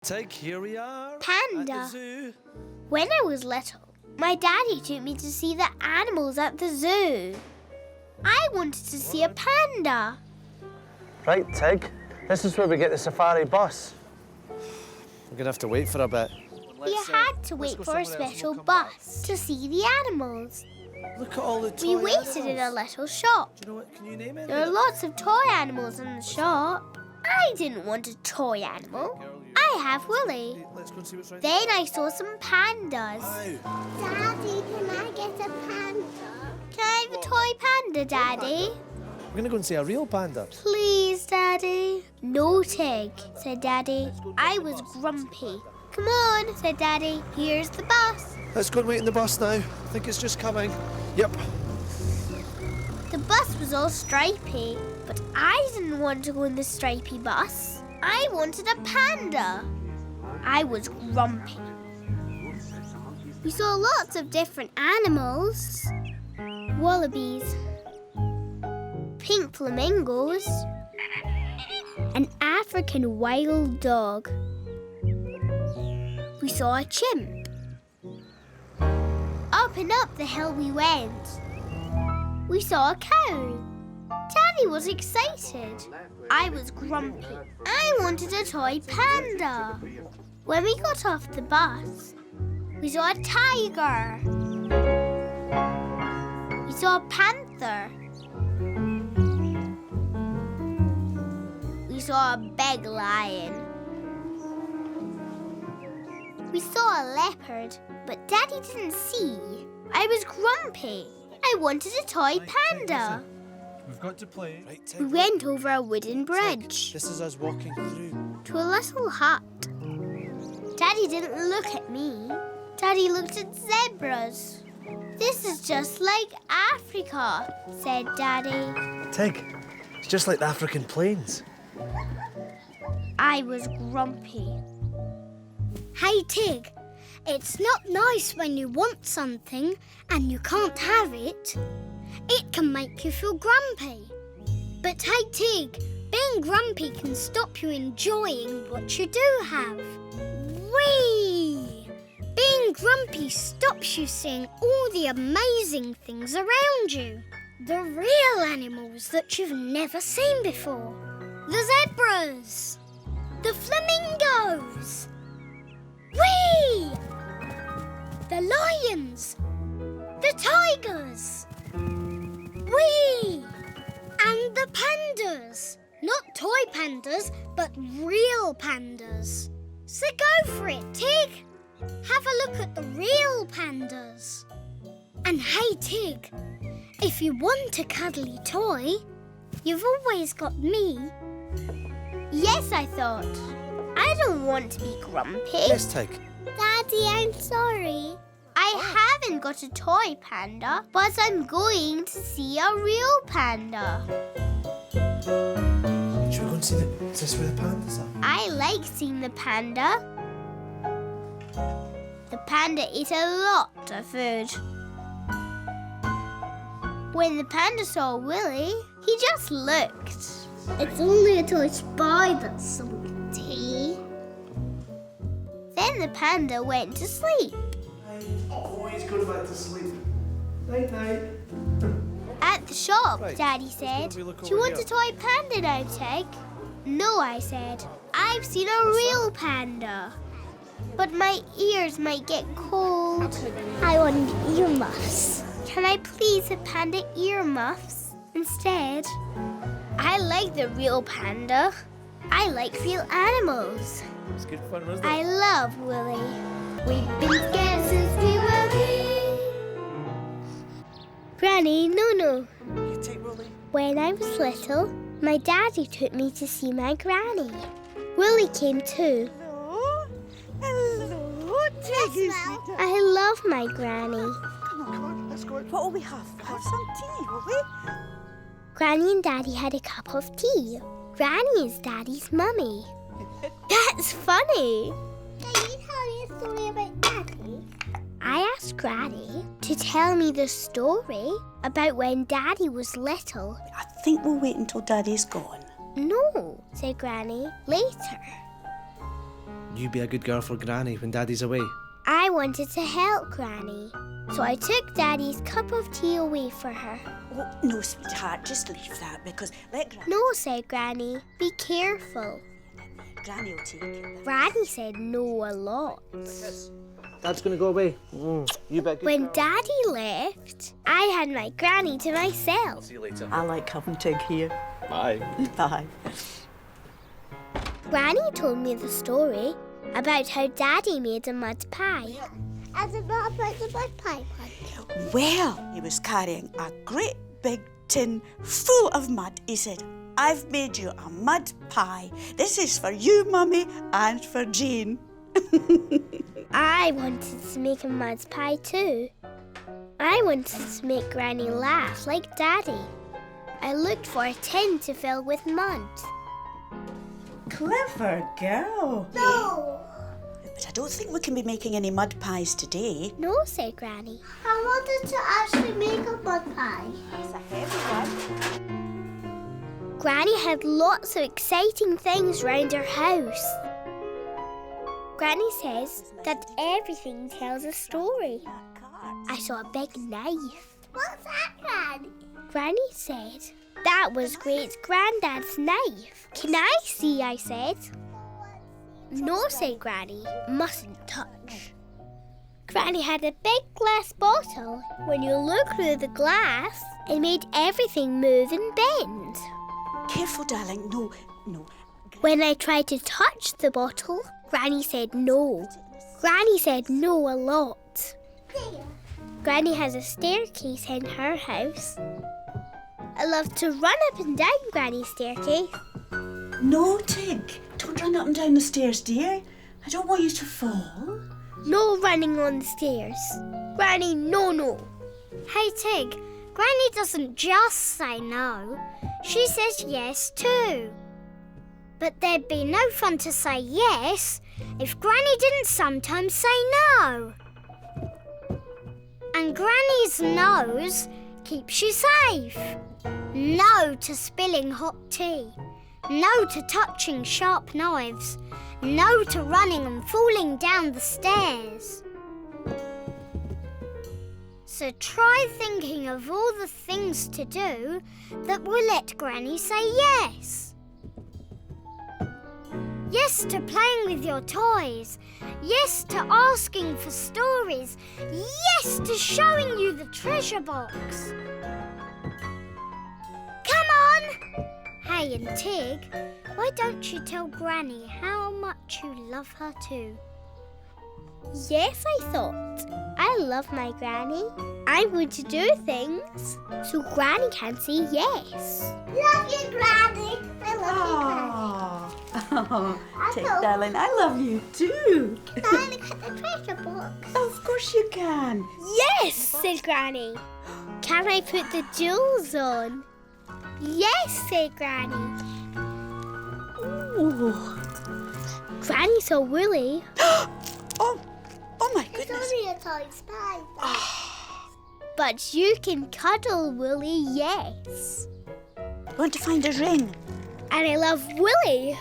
Tig, here we are. Panda. At the zoo. When I was little, my daddy took me to see the animals at the zoo. I wanted to see a panda. Right, Tig. This is where we get the safari bus. We're going to have to wait for a bit. We had to wait for a special bus to see the animals. Look at all the toy We waited in a animals. little shop. Do you know what? Can you name it? There are lots of toy animals in the shop. I didn't want a toy animal. I have Wolly. Let's go and see what's right. Then I saw some pandas. Wow. Daddy, can I get a panda? Can I have a toy panda, Daddy? We're going to go and see a real panda. Please, Daddy. No, Tig, said Daddy. I was grumpy. Come on, said Daddy. Here's the bus. Let's go and wait in the bus now. I think it's just coming. Yep. The bus was all stripy, but I didn't want to go in the stripy bus. I wanted a panda. I was grumpy. We saw lots of different animals. Wallabies, pink flamingos, an African wild dog. We saw a chimp. Up and up the hill we went. We saw a cow. Daddy was excited. I was grumpy. I wanted a toy panda. When we got off the bus, we saw a tiger. We saw a panther. We saw a big lion. We saw a leopard, but Daddy didn't see. I was grumpy. I wanted a toy panda. We've got to play. Right, Tig. We went over a wooden bridge This is us walking through. to a little hut. Daddy didn't look at me. Daddy looked at zebras. This is just like Africa, said Daddy. Tig, it's just like the African plains. I was grumpy. Hey, Tig, it's not nice when you want something and you can't have it. It can make you feel grumpy. But hey, Tig, being grumpy can stop you enjoying what you do have. Whee! Being grumpy stops you seeing all the amazing things around you. The real animals that you've never seen before. The zebras. The flamingos. Whee! The lions. The tigers. Whee! And the pandas. Not toy pandas, but real pandas. So go for it, Tig. Have a look at the real pandas. And hey, Tig, if you want a cuddly toy, you've always got me. Yes, I thought. I don't want to be grumpy. Yes, Tig. Daddy, I'm sorry. I haven't got a toy panda, but I'm going to see a real panda. Should we go and see is this where the pandas are? I like seeing the panda. The panda ate a lot of food. When the panda saw Wolly, he just looked. It's only a toy spider, sweetie. Then the panda went to sleep. Oh, he's going back to sleep. Night, night. At the shop, Right. Daddy said, we look "Do you over want here?" a toy panda now, Tig?" "No," I said. "I've seen a real panda. But my ears might get cold." I want earmuffs. "Can I please have panda earmuffs instead?" I like the real panda. I like real animals. It's good fun, wasn't I love Wolly. We've been scared since we were wee. Granny, no. You take Wolly. When I was little, my daddy took me to see my granny. Wolly came too. Hello, Tig. I love my granny. Come on, let's go. What will we have? Have some tea, will we? Granny and Daddy had a cup of tea. Granny is Daddy's mummy. That's funny. Can you tell me a story about Daddy? I asked Granny to tell me the story about when Daddy was little. I think we'll wait until Daddy's gone. No, said Granny, later. You be a good girl for Granny when Daddy's away. I wanted to help Granny, so I took Daddy's cup of tea away for her. Oh, no, sweetheart, just leave that because let Granny... No, said Granny. Be careful. Granny will take it. Granny said no a lot. Dad's gonna go away. You bet. When Daddy left, I had my Granny to myself. See you later. I like having Tig here. Bye. Bye. Granny told me the story about how Daddy made a mud pie. And about the mud pie. Well, he was carrying a great big tin full of mud. He said, I've made you a mud pie. This is for you, Mummy, and for Jane. I wanted to make a mud pie too. I wanted to make Granny laugh like Daddy. I looked for a tin to fill with mud. Clever girl. No! But I don't think we can be making any mud pies today. No, said Granny. I wanted to actually make a mud pie. It's a heavy one. Granny had lots of exciting things round her house. Granny says that everything tells a story. I saw a big knife. What's that, Granny? Granny said that was Great Granddad's knife. Can I see? I said. No, said Granny. Mustn't touch. Granny had a big glass bottle. When you look through the glass, it made everything move and bend. Careful, darling. No, no. When I tried to touch the bottle, Granny said no. Granny said no a lot. Granny has a staircase in her house. I love to run up and down Granny's staircase. No, Tig. Don't run up and down the stairs, dear. I don't want you to fall. No running on the stairs. Granny, no, no. Hey, Tig, Granny doesn't just say no. She says yes too. But there'd be no fun to say yes if Granny didn't sometimes say no. And Granny's no's keeps you safe. No to spilling hot tea. No to touching sharp knives. No to running and falling down the stairs. So try thinking of all the things to do that will let Granny say yes. Yes to playing with your toys. Yes to asking for stories. Yes to showing you the treasure box. Come on! Hey, and Tig, why don't you tell Granny how much you love her too? Yes, I thought. I love my Granny. I'm going to do things so Granny can say yes. Love you, Granny. I love Oh, Tig, darling, I love you too. Can I look at the treasure box? Of course you can. Yes, said Granny. Can I put the jewels on? Yes, said Granny. Ooh. Granny saw Wolly. Oh my goodness. It's only a toy spider. But you can cuddle Wolly, yes. I want to find a ring. And I love Wolly.